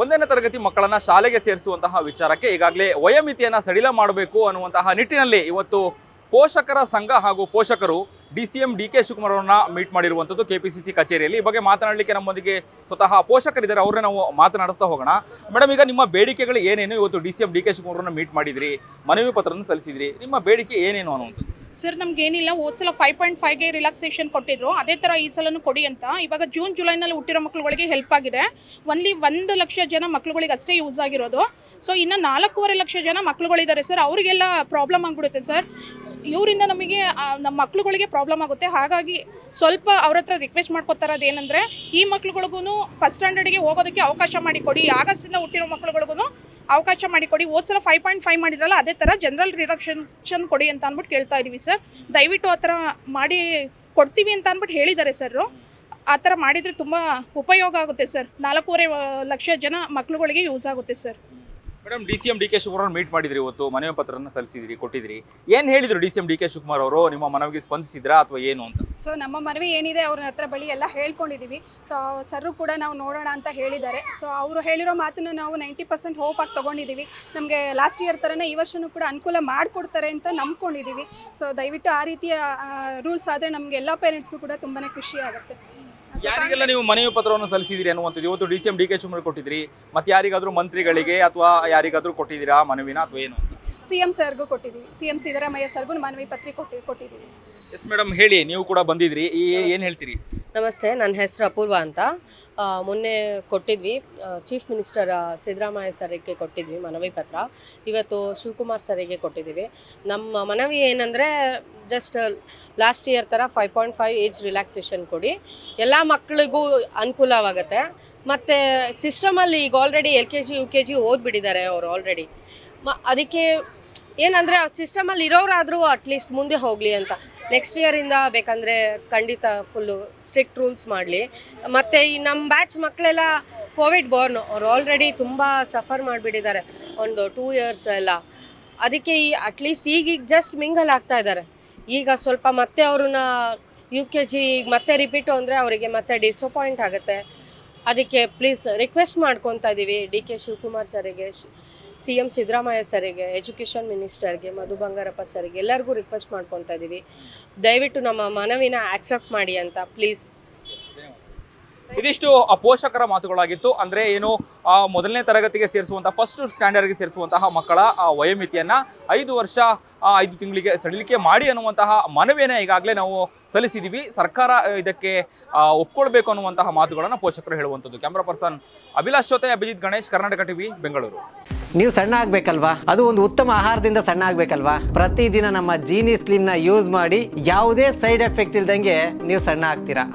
ಒಂದನೇ ತರಗತಿ ಮಕ್ಕಳನ್ನ ಶಾಲೆಗೆ ಸೇರಿಸುವಂತಹ ವಿಚಾರಕ್ಕೆ ಈಗಾಗಲೇ ವಯೋಮಿತಿಯನ್ನು ಸಡಿಲ ಮಾಡಬೇಕು ಅನ್ನುವಂತಹ ನಿಟ್ಟಿನಲ್ಲಿ ಇವತ್ತು ಪೋಷಕರ ಸಂಘ ಹಾಗೂ ಪೋಷಕರು DCM DK ಶಿವಕುಮಾರ್ ಅವರನ್ನ ಮೀಟ್ ಮಾಡಿರುವಂಥದ್ದು KPCC ಕಚೇರಿಯಲ್ಲಿ. ಈ ಬಗ್ಗೆ ಮಾತನಾಡಲಿಕ್ಕೆ ನಮ್ಮೊಂದಿಗೆ ಸ್ವತಃ ಪೋಷಕರಿದ್ದಾರೆ, ಅವ್ರನ್ನ ನಾವು ಮಾತನಾಡಿಸ್ತಾ ಹೋಗೋಣ. ಮೇಡಮ್, ಈಗ ನಿಮ್ಮ ಬೇಡಿಕೆಗಳು ಏನೇನು? ಇವತ್ತು DCM DK ಶಿವಕುಮಾರ್ ಅವರನ್ನ ಮೀಟ್ ಮಾಡಿದ್ರಿ, ಮನವಿ ಪತ್ರವನ್ನು ಸಲ್ಲಿಸಿದ್ರಿ, ನಿಮ್ಮ ಬೇಡಿಕೆ ಏನೇನು ಅನ್ನುವಂಥದ್ದು? ಸರ್, ನಮಗೇನಿಲ್ಲ, ಹೋದ್ಸಲ 5.5ಗೆ ರಿಲ್ಯಾಕ್ಸೇಷನ್ ಕೊಟ್ಟಿದ್ರು, ಅದೇ ಥರ ಈ ಸಲನೂ ಕೊಡಿ ಅಂತ. ಇವಾಗ ಜೂನ್ ಜುಲೈನಲ್ಲಿ ಹುಟ್ಟಿರೋ ಮಕ್ಕಳುಗಳಿಗೆ ಹೆಲ್ಪ್ ಆಗಿದೆ. ಒನ್ಲಿ 1 ಲಕ್ಷ ಜನ ಮಕ್ಕಳುಗಳಿಗೆ ಅಷ್ಟೇ ಯೂಸ್ ಆಗಿರೋದು. ಸೊ ಇನ್ನು 4.5 ಲಕ್ಷ ಜನ ಮಕ್ಕಳುಗಳಿದ್ದಾರೆ ಸರ್, ಅವರಿಗೆಲ್ಲ ಪ್ರಾಬ್ಲಮ್ ಆಗಿಬಿಡುತ್ತೆ ಸರ್. ಇವರಿಂದ ನಮಗೆ ನಮ್ಮ ಮಕ್ಕಳುಗಳಿಗೆ ಪ್ರಾಬ್ಲಮ್ ಆಗುತ್ತೆ. ಹಾಗಾಗಿ ಸ್ವಲ್ಪ ಅವ್ರ ಹತ್ರ ರಿಕ್ವೆಸ್ಟ್ ಮಾಡ್ಕೊತಾರದು ಏನಂದರೆ, ಈ ಮಕ್ಳುಗಳಿಗೂ ಫಸ್ಟ್ ಸ್ಟ್ಯಾಂಡರ್ಡ್ಗೆ ಹೋಗೋದಕ್ಕೆ ಅವಕಾಶ ಮಾಡಿಕೊಡಿ, ಆಗಸ್ಟಿಂದ ಹುಟ್ಟಿರೋ ಮಕ್ಕಳುಗಳಿಗೂ ಅವಕಾಶ ಮಾಡಿಕೊಡಿ. ಹೋದ್ಸಲ 5.5 ಮಾಡಿದ್ರಲ್ಲ, ಅದೇ ಥರ ಜನರಲ್ ರಿಡಕ್ಷನ್ ಕೊಡಿ ಅಂತ ಅಂದ್ಬಿಟ್ಟು ಕೇಳ್ತಾ ಇದ್ದೀವಿ ಸರ್. ದಯವಿಟ್ಟು ಆ ಥರ ಮಾಡಿ ಕೊಡ್ತೀವಿ ಅಂತ ಅಂದ್ಬಿಟ್ಟು ಹೇಳಿದ್ದಾರೆ ಸರ್. ಆ ಥರ ಮಾಡಿದರೆ ತುಂಬ ಉಪಯೋಗ ಆಗುತ್ತೆ ಸರ್. 4.5 ಲಕ್ಷ ಜನ ಮಕ್ಕಳುಗಳಿಗೆ ಯೂಸ್ ಆಗುತ್ತೆ sir. Madam, DCM DK Shivakumar ಅವರು ಮೀಟ್ ಮಾಡಿದ್ರಿ, ಇವತ್ತು ಮನವಿ ಪತ್ರವನ್ನು ಸಲ್ಲಿಸಿದ್ರಿ, ಕೊಟ್ಟಿದ್ರಿ. ಏನು ಹೇಳಿದ್ರು DCM DK ಶಿವಕುಮಾರ್ ಅವರು? ನಿಮ್ಮ ಮನವಿಗೆ ಸ್ಪಂದಿಸಿದ್ರಾ ಅಥವಾ ಏನು ಅಂತ? ಸೊ ನಮ್ಮ ಮನವಿ ಏನಿದೆ ಅವ್ರ ಹತ್ರ ಬಳಿ ಎಲ್ಲ ಹೇಳ್ಕೊಂಡಿದ್ದೀವಿ. ಸೊ ಸರ್ರು ಕೂಡ ನಾವು ನೋಡೋಣ ಅಂತ ಹೇಳಿದ್ದಾರೆ. ಸೊ ಅವರು ಹೇಳಿರೋ ಮಾತನ್ನು ನಾವು 90% ಹೋಪ್ ಆಗಿ ತೊಗೊಂಡಿದ್ದೀವಿ. ನಮಗೆ ಲಾಸ್ಟ್ ಇಯರ್ ಥರನೇ ಈ ವರ್ಷವೂ ಕೂಡ ಅನುಕೂಲ ಮಾಡಿಕೊಡ್ತಾರೆ ಅಂತ ನಂಬ್ಕೊಂಡಿದ್ದೀವಿ. ಸೊ ದಯವಿಟ್ಟು ಆ ರೀತಿಯ ರೂಲ್ಸ್ ಆದರೆ ನಮಗೆ ಎಲ್ಲ ಪೇರೆಂಟ್ಸ್ಗೂ ಕೂಡ ತುಂಬಾ ಖುಷಿ ಆಗುತ್ತೆ. ಯಾರಿಗೆಲ್ಲ ನೀವು ಮನವಿ ಪತ್ರವನ್ನು ಸಲ್ಲಿಸಿದಿರಿ ಅನ್ನುವಂಥದ್ದು? ಇವತ್ತು DCM DK ಶಿವಕುಮಾರ್ ಕೊಟ್ಟಿದ್ರಿ, ಮತ್ತೆ ಯಾರಿಗಾದ್ರೂ ಮಂತ್ರಿಗಳಿಗೆ ಅಥವಾ ಯಾರಿಗಾದ್ರೂ ಕೊಟ್ಟಿದ್ದೀರಾ ಮನವಿನ ಅಥವಾ ಏನು? CM ಸರ್ಗೂ ಕೊಟ್ಟಿದ್ದೀವಿ, CM ಸಿದ್ದರಾಮಯ್ಯ ಸರ್ಗೂ ಮನವಿ ಪತ್ರಿಕೆ ಕೊಟ್ಟಿದ್ದೀವಿ. ಎಸ್ ಮೇಡಮ್, ಹೇಳಿ, ನೀವು ಕೂಡ ಬಂದಿದ್ರಿ, ಏನು ಹೇಳ್ತೀರಿ? ನಮಸ್ತೆ, ನನ್ನ ಹೆಸರು ಅಪೂರ್ವ ಅಂತ. ಮೊನ್ನೆ ಕೊಟ್ಟಿದ್ವಿ, ಚೀಫ್ ಮಿನಿಸ್ಟರ್ ಸಿದ್ದರಾಮಯ್ಯ ಸರಿಗೆ ಕೊಟ್ಟಿದ್ವಿ ಮನವಿ ಪತ್ರ. ಇವತ್ತು ಶಿವಕುಮಾರ್ ಸರಿಗೆ ಕೊಟ್ಟಿದ್ದೀವಿ. ನಮ್ಮ ಮನವಿ ಏನಂದರೆ, ಜಸ್ಟ್ ಲಾಸ್ಟ್ ಇಯರ್ ಥರ 5.5 ಏಜ್ ರಿಲ್ಯಾಕ್ಸೇಷನ್ ಕೊಡಿ, ಎಲ್ಲ ಮಕ್ಕಳಿಗೂ ಅನುಕೂಲವಾಗುತ್ತೆ. ಮತ್ತು ಸಿಸ್ಟಮಲ್ಲಿ ಈಗ ಆಲ್ರೆಡಿ LKG UKG ಓದ್ಬಿಟ್ಟಿದ್ದಾರೆ ಅವರು ಆಲ್ರೆಡಿ. ಅದಕ್ಕೆ ಏನಂದರೆ ಆ ಸಿಸ್ಟಮಲ್ಲಿ ಇರೋರಾದರೂ ಅಟ್ಲೀಸ್ಟ್ ಮುಂದೆ ಹೋಗಲಿ ಅಂತ. ನೆಕ್ಸ್ಟ್ ಇಯರಿಂದ ಬೇಕಂದರೆ ಖಂಡಿತ ಫುಲ್ಲು ಸ್ಟ್ರಿಕ್ಟ್ ರೂಲ್ಸ್ ಮಾಡಲಿ. ಮತ್ತು ಈ ನಮ್ಮ ಬ್ಯಾಚ್ ಮಕ್ಕಳೆಲ್ಲ ಕೋವಿಡ್ ಬೋರ್ನು, ಅವ್ರು ಆಲ್ರೆಡಿ ತುಂಬ ಸಫರ್ ಮಾಡಿಬಿಟ್ಟಿದ್ದಾರೆ ಒಂದು 2 ಇಯರ್ಸ್ ಎಲ್ಲ. ಅದಕ್ಕೆ ಅಟ್ಲೀಸ್ಟ್ ಈಗ ಜಸ್ಟ್ ಮಿಂಗಲ್ ಆಗ್ತಾ ಇದ್ದಾರೆ. ಈಗ ಸ್ವಲ್ಪ ಮತ್ತೆ ಅವ್ರನ್ನ UKG ಮತ್ತೆ ರಿಪೀಟು ಅಂದರೆ ಅವರಿಗೆ ಮತ್ತೆ ಡಿಸಪಾಯಿಂಟ್ ಆಗುತ್ತೆ. ಅದಕ್ಕೆ ಪ್ಲೀಸ್ ರಿಕ್ವೆಸ್ಟ್ ಮಾಡ್ಕೊತಾ ಇದ್ದೀವಿ DK ಶಿವಕುಮಾರ್ ಸರಿಗೆ, CM ಸಿದ್ದರಾಮಯ್ಯ ಸರಿಗೆ, ಎಜುಕೇಷನ್ ಮಿನಿಸ್ಟರ್ಗೆ, ಮಧು ಬಂಗಾರಪ್ಪ ಸರಿಗೆ, ಎಲ್ಲರಿಗೂ ರಿಕ್ವೆಸ್ಟ್ ಮಾಡ್ಕೊತಾ ಇದ್ದೀವಿ, ದಯವಿಟ್ಟು ನಮ್ಮ ಮನವಿನ ಆಕ್ಸೆಪ್ಟ್ ಮಾಡಿ ಅಂತ ಪ್ಲೀಸ್. ಇದಿಷ್ಟು ಪೋಷಕರ ಮಾತುಗಳಾಗಿತ್ತು. ಅಂದರೆ ಏನು, ಮೊದಲನೇ ತರಗತಿಗೆ ಸೇರಿಸುವಂತಹ ಫಸ್ಟ್ ಸ್ಟ್ಯಾಂಡರ್ಡ್ಗೆ ಸೇರಿಸುವಂತಹ ಮಕ್ಕಳ ವಯೋಮಿತಿಯನ್ನು 5 ವರ್ಷ 5 ತಿಂಗಳಿಗೆ ಸಡಿಲಿಕೆ ಮಾಡಿ ಅನ್ನುವಂತಹ ಮನವಿಯನ್ನು ಈಗಾಗಲೇ ನಾವು ಸಲ್ಲಿಸಿದ್ದೀವಿ. ಸರ್ಕಾರ ಇದಕ್ಕೆ ಒಪ್ಕೊಳ್ಬೇಕು ಅನ್ನುವಂತಹ ಮಾತುಗಳನ್ನು ಪೋಷಕರು ಹೇಳುವಂಥದ್ದು. ಕ್ಯಾಮ್ರಾ ಪರ್ಸನ್ ಅಭಿಲಾಷ್ ಜೊತೆ ಅಭಿಜಿತ್ ಗಣೇಶ್, ಕರ್ನಾಟಕ TV, ಬೆಂಗಳೂರು. ನೀವು ಸಣ್ಣ ಆಗಬೇಕಲ್ವಾ? ಅದು ಒಂದು ಉತ್ತಮ ಆಹಾರದಿಂದ ಸಣ್ಣ ಆಗಬೇಕಲ್ವಾ? ಪ್ರತಿದಿನ ನಮ್ಮ ಜೀನಿ ಸ್ಲಿಮ್ನ ಯೂಸ್ ಮಾಡಿ ಯಾವುದೇ ಸೈಡ್ ಎಫೆಕ್ಟ್ ಇಲ್ದಂಗೆ ನೀವು ಸಣ್ಣ ಆಗ್ತೀರಾ.